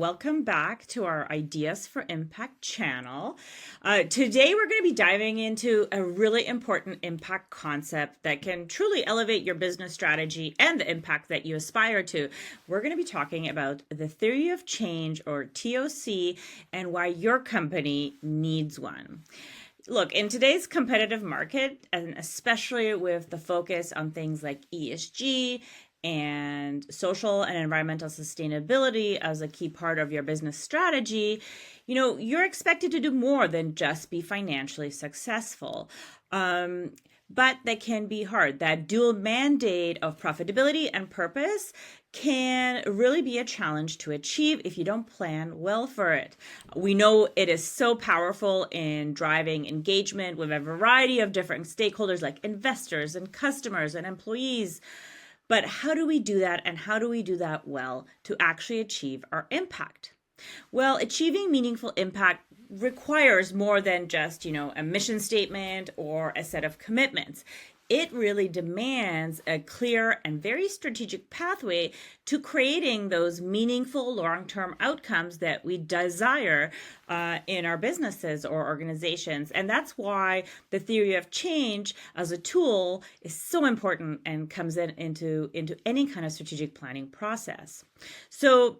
welcome back to our Ideas for Impact channel. Today we're going to be diving into a really important impact concept that can truly elevate your business strategy and the impact that you aspire to. We're going to be talking about the theory of change, or TOC, and why your company needs one. Look, in today's competitive market, and especially with the focus on things like ESG and social and environmental sustainability as a key part of your business strategy, you're expected to do more than just be financially successful. But that can be hard. That dual mandate of profitability and purpose can really be a challenge to achieve if you don't plan well for it. We know it is so powerful in driving engagement with a variety of different stakeholders like investors and customers and employees. But how do we do that, and how do we do that well to actually achieve our impact? Well, achieving meaningful impact requires more than just, a mission statement or a set of commitments. It really demands a clear and very strategic pathway to creating those meaningful long-term outcomes that we desire in our businesses or organizations. And that's why the theory of change as a tool is so important and comes into any kind of strategic planning process. So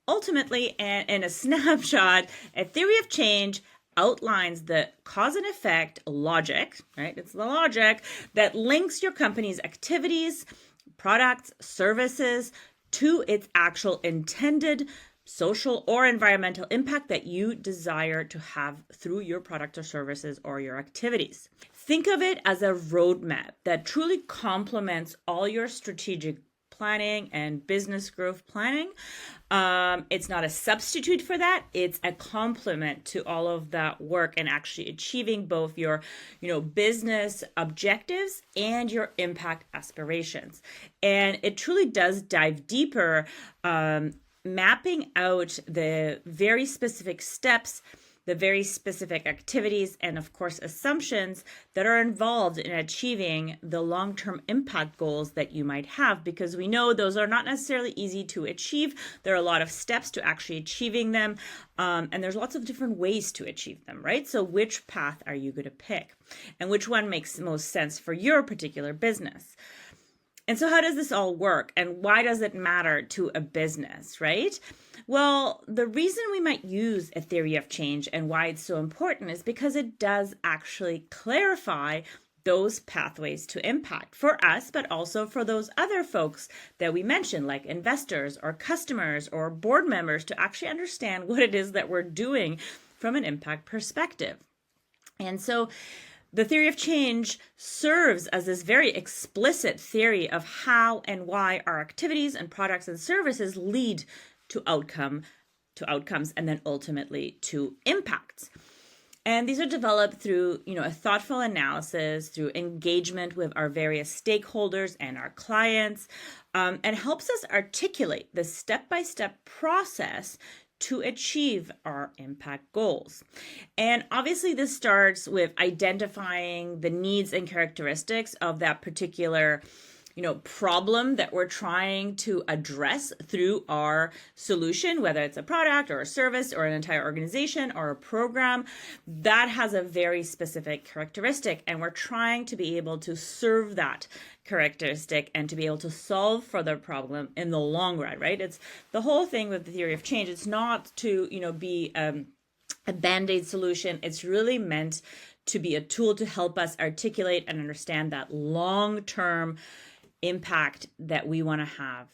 ultimately, in a snapshot, a theory of change outlines the cause and effect logic, right? It's the logic that links your company's activities, products, services to its actual intended social or environmental impact that you desire to have through your product or services or your activities. Think of it as a roadmap that truly complements all your strategic planning and business growth planning. It's not a substitute for that. It's a complement to all of that work and actually achieving both your, business objectives and your impact aspirations. And it truly does dive deeper, mapping out the very specific steps, the very specific activities, and of course, assumptions that are involved in achieving the long-term impact goals that you might have, because we know those are not necessarily easy to achieve. There are a lot of steps to actually achieving them, and there's lots of different ways to achieve them, right? So which path are you going to pick? And which one makes the most sense for your particular business? And so how does this all work, and why does it matter to a business, right? Well, the reason we might use a theory of change and why it's so important is because it does actually clarify those pathways to impact for us, but also for those other folks that we mentioned, like investors or customers or board members, to actually understand what it is that we're doing from an impact perspective. And so the theory of change serves as this very explicit theory of how and why our activities and products and services lead to outcomes and then ultimately to impacts. And these are developed through, a thoughtful analysis, through engagement with our various stakeholders and our clients, and helps us articulate the step-by-step process to achieve our impact goals. And obviously this starts with identifying the needs and characteristics of that particular problem that we're trying to address through our solution, whether it's a product or a service or an entire organization or a program. That has a very specific characteristic, and we're trying to be able to serve that characteristic and to be able to solve for the problem in the long run, right? It's the whole thing with the theory of change. It's not to, be a Band-Aid solution. It's really meant to be a tool to help us articulate and understand that long-term impact that we want to have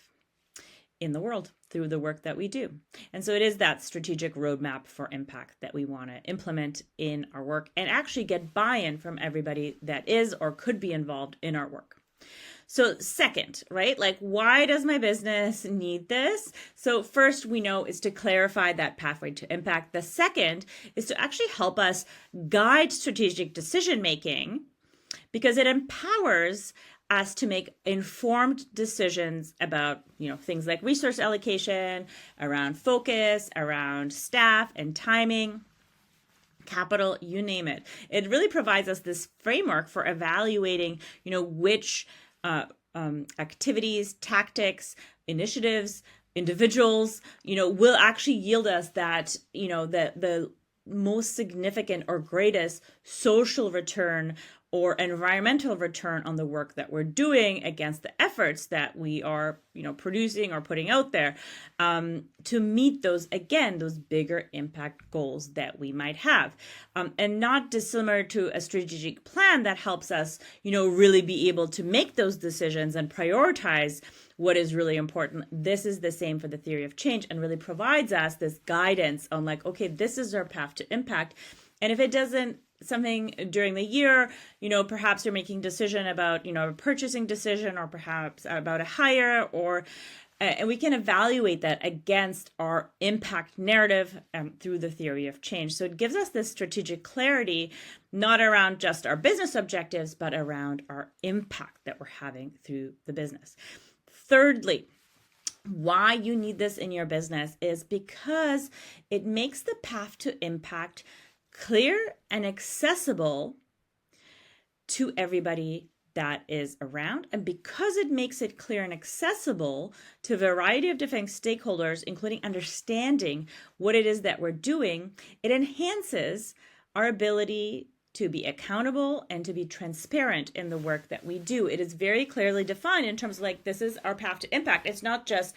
in the world through the work that we do. And so it is that strategic roadmap for impact that we want to implement in our work and actually get buy-in from everybody that is or could be involved in our work. So second, right? Why does my business need this? So first, we know is to clarify that pathway to impact. The second is to actually help us guide strategic decision-making, because it empowers us to make informed decisions about, things like resource allocation, around focus, around staff and timing, capital, you name it. It really provides us this framework for evaluating, which activities, tactics, initiatives individuals, will actually yield us that, the most significant or greatest social return or environmental return on the work that we're doing against the efforts that we are, producing or putting out there, to meet those bigger impact goals that we might have. And not dissimilar to a strategic plan that helps us, really be able to make those decisions and prioritize what is really important. This is the same for the theory of change, and really provides us this guidance on like, okay, this is our path to impact. And if it doesn't, something during the year, perhaps you're making a decision about, a purchasing decision, or perhaps about a hire, or and we can evaluate that against our impact narrative through the theory of change. So it gives us this strategic clarity, not around just our business objectives, but around our impact that we're having through the business. Thirdly, why you need this in your business is because it makes the path to impact clear and accessible to everybody that is around. And because it makes it clear and accessible to a variety of different stakeholders, including understanding what it is that we're doing, it enhances our ability to be accountable and to be transparent in the work that we do. It is very clearly defined in terms of like, this is our path to impact. It's not just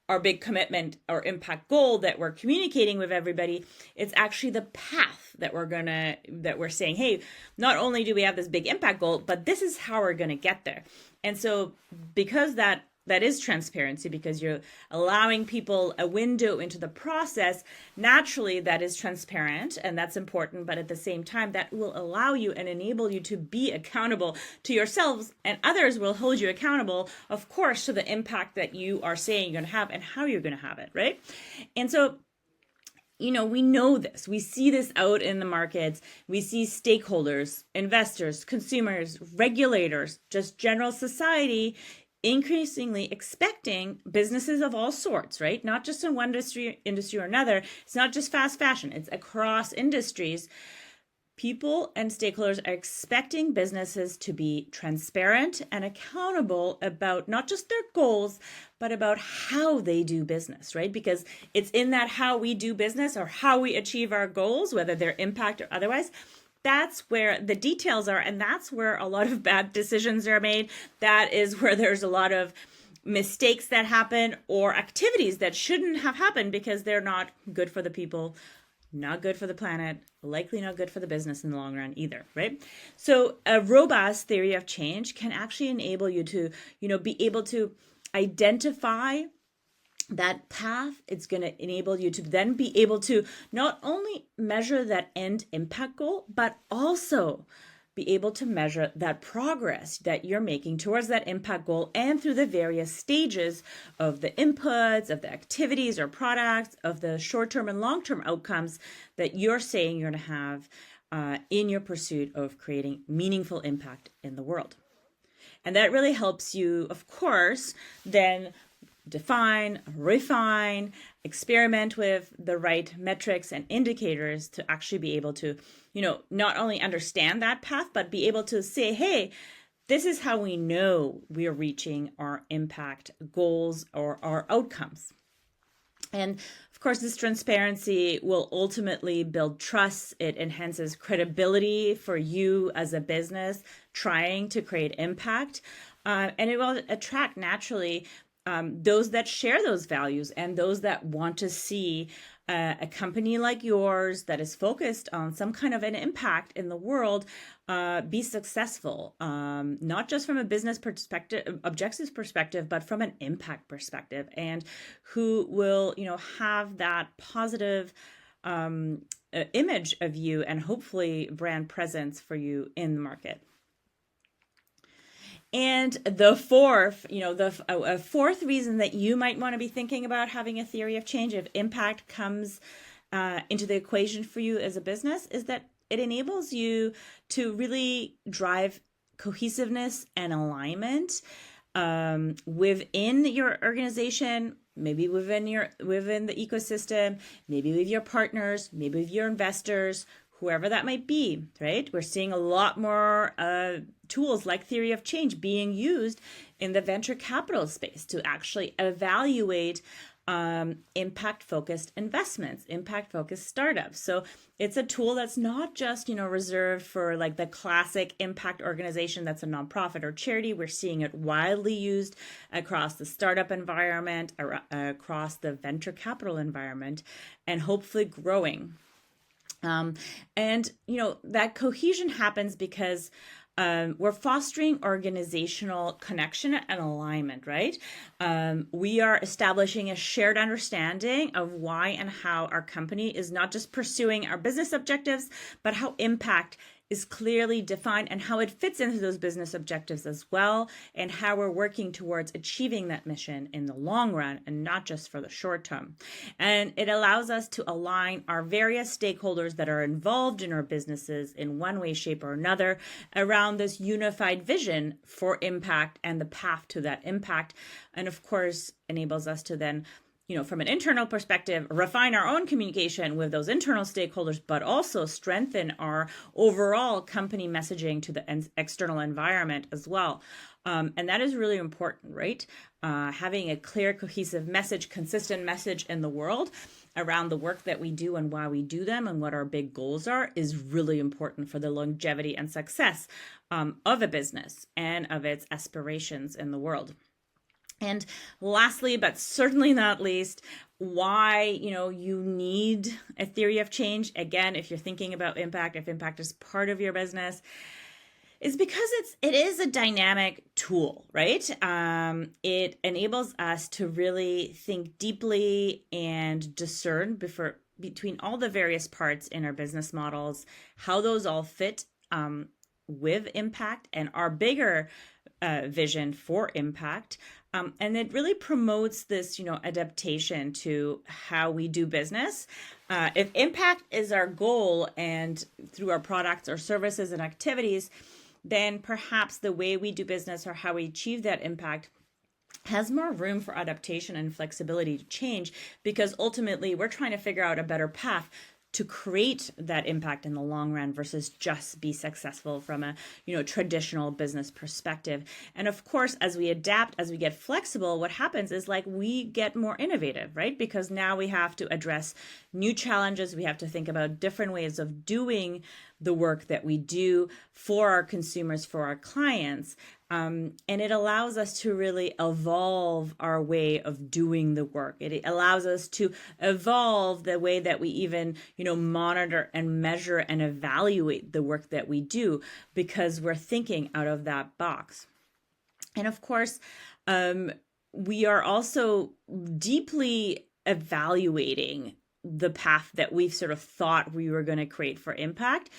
our big commitment or impact goal that we're communicating with everybody. It's actually the path that we're saying, hey, not only do we have this big impact goal, but this is how we're going to get there. And so because that is transparency, because you're allowing people a window into the process, naturally that is transparent, and that's important. But at the same time, that will allow you and enable you to be accountable to yourselves, and others will hold you accountable, of course, to the impact that you are saying you're going to have and how you're going to have it, right? And so, we know this. We see this out in the markets. We see stakeholders, investors, consumers, regulators, just general society increasingly expecting businesses of all sorts, right? Not just in one industry or another. It's not just fast fashion. It's across industries. People and stakeholders are expecting businesses to be transparent and accountable about not just their goals, but about how they do business, right? Because it's in that how we do business or how we achieve our goals, whether they're impact or otherwise, that's where the details are, and that's where a lot of bad decisions are made. That is where there's a lot of mistakes that happen, or activities that shouldn't have happened because they're not good for the people, not good for the planet, likely not good for the business in the long run either, right? So a robust theory of change can actually enable you to, be able to identify that path. It's going to enable you to then be able to not only measure that end impact goal, but also be able to measure that progress that you're making towards that impact goal, and through the various stages of the inputs, of the activities or products, of the short-term and long-term outcomes that you're saying you're going to have in your pursuit of creating meaningful impact in the world. And that really helps you, of course, then define, refine, experiment with the right metrics and indicators to actually be able to, not only understand that path, but be able to say, hey, this is how we know we are reaching our impact goals or our outcomes. And of course, this transparency will ultimately build trust. It enhances credibility for you as a business trying to create impact. And it will attract naturally those that share those values, and those that want to see a company like yours that is focused on some kind of an impact in the world be successful, not just from a business perspective, objectives perspective, but from an impact perspective, and who will, have that positive image of you, and hopefully brand presence for you in the market. And the fourth, a fourth reason that you might want to be thinking about having a theory of change, if impact comes into the equation for you as a business, is that it enables you to really drive cohesiveness and alignment within your organization, maybe within the ecosystem, maybe with your partners, maybe with your investors, whoever that might be, right? We're seeing a lot more tools like theory of change being used in the venture capital space to actually evaluate impact-focused investments, impact-focused startups. So it's a tool that's not just, reserved for like the classic impact organization that's a nonprofit or charity. We're seeing it widely used across the startup environment, across the venture capital environment, and hopefully growing. That cohesion happens because we're fostering organizational connection and alignment, right? We are establishing a shared understanding of why and how our company is not just pursuing our business objectives, but how impact is clearly defined and how it fits into those business objectives as well, and how we're working towards achieving that mission in the long run and not just for the short term. And it allows us to align our various stakeholders that are involved in our businesses in one way, shape, or another around this unified vision for impact and the path to that impact. And of course, enables us to then from an internal perspective, refine our own communication with those internal stakeholders, but also strengthen our overall company messaging to the external environment as well. And that is really important, right? Having a clear, cohesive message, consistent message in the world around the work that we do and why we do them and what our big goals are is really important for the longevity and success of a business and of its aspirations in the world. And lastly, but certainly not least, why, you need a theory of change. Again, if you're thinking about impact, if impact is part of your business, is because it is a dynamic tool, right? It enables us to really think deeply and discern between all the various parts in our business models, how those all fit with impact and our bigger vision for impact. And it really promotes this, adaptation to how we do business. If impact is our goal and through our products or services and activities, then perhaps the way we do business or how we achieve that impact has more room for adaptation and flexibility to change, because ultimately we're trying to figure out a better path to create that impact in the long run versus just be successful from a traditional business perspective. And of course, as we adapt, as we get flexible, what happens is we get more innovative, right? Because now we have to address new challenges. We have to think about different ways of doing the work that we do for our consumers, for our clients. And it allows us to really evolve our way of doing the work. It allows us to evolve the way that we even, monitor and measure and evaluate the work that we do, because we're thinking out of that box. And of course, we are also deeply evaluating the path that we've sort of thought we were going to create for impact,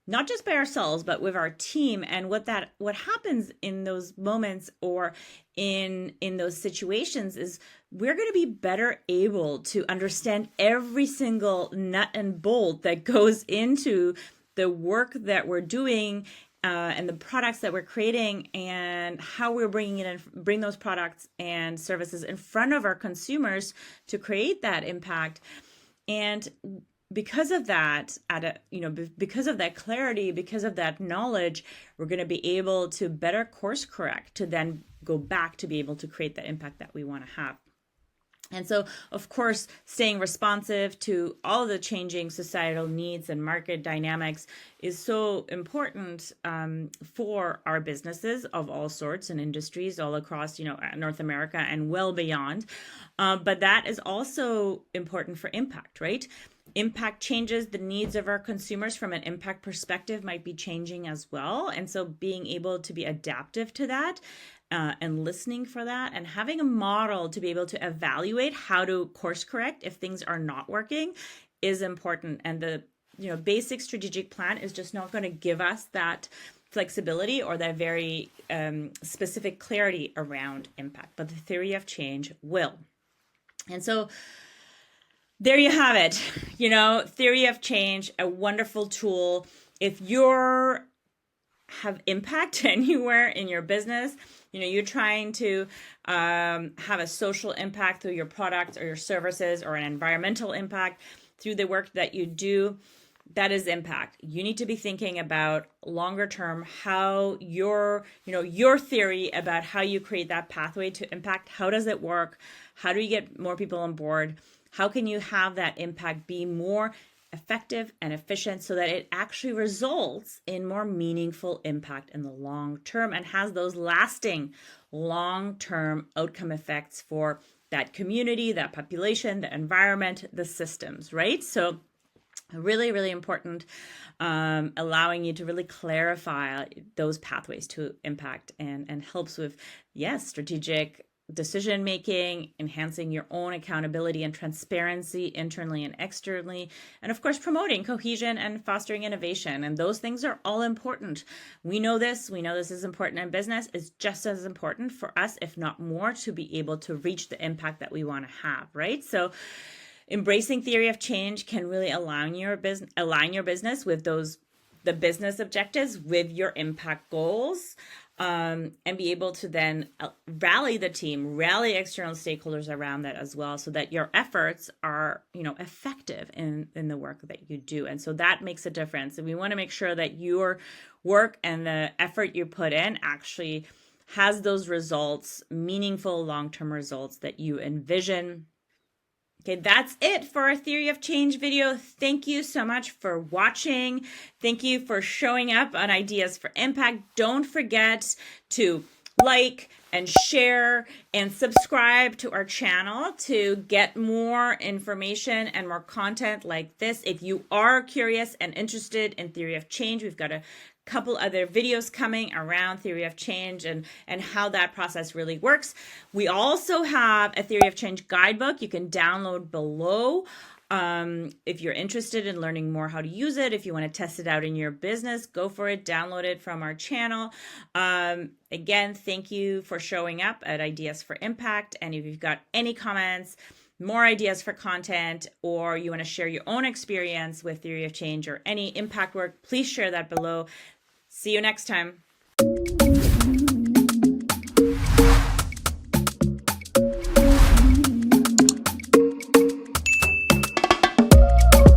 not just by ourselves, but with our team. And what happens in those moments or in those situations is we're going to be better able to understand every single nut and bolt that goes into the work that we're doing and the products that we're creating, and how we're bring those products and services in front of our consumers to create that impact. And because of that, because of that clarity, because of that knowledge, we're going to be able to better course correct to then go back to be able to create the impact that we want to have. And so, of course, staying responsive to all the changing societal needs and market dynamics is so important for our businesses of all sorts and industries all across, North America and well beyond. But that is also important for impact, right? Impact changes, the needs of our consumers from an impact perspective might be changing as well. And so being able to be adaptive to that and listening for that and having a model to be able to evaluate how to course correct if things are not working is important. And the basic strategic plan is just not going to give us that flexibility or that very specific clarity around impact, but the theory of change will. And so there you have it, theory of change, a wonderful tool. If you have impact anywhere in your business, you're trying to have a social impact through your products or your services, or an environmental impact through the work that you do, that is impact. You need to be thinking about longer term how your theory about how you create that pathway to impact. How does it work? How do you get more people on board? How can you have that impact be more effective and efficient so that it actually results in more meaningful impact in the long term and has those lasting long-term outcome effects for that community, that population, the environment, the systems, right? So really, really important, allowing you to really clarify those pathways to impact and helps with, yes, strategic decision making, enhancing your own accountability and transparency internally and externally, and of course promoting cohesion and fostering innovation. And those things are all important. We know this is important in business. It's just as important for us, if not more, to be able to reach the impact that we want to have, right? So embracing theory of change can really align your business with the business objectives with your impact goals, and be able to then rally the team, rally external stakeholders around that as well, so that your efforts are, effective in the work that you do. And so that makes a difference. And we want to make sure that your work and the effort you put in actually has those results, meaningful long-term results that you envision. Okay, that's it for our Theory of Change video. Thank you so much for watching. Thank you for showing up on Ideas for Impact. Don't forget to like and share and subscribe to our channel to get more information and more content like this. If you are curious and interested in Theory of Change, we've got a couple other videos coming around Theory of Change and how that process really works. We also have a Theory of Change guidebook you can download below. If you're interested in learning more how to use it, if you want to test it out in your business, go for it, download it from our channel. Again, thank you for showing up at Ideas for Impact. And if you've got any comments, more ideas for content, or you want to share your own experience with Theory of Change or any impact work, please share that below. See you next time.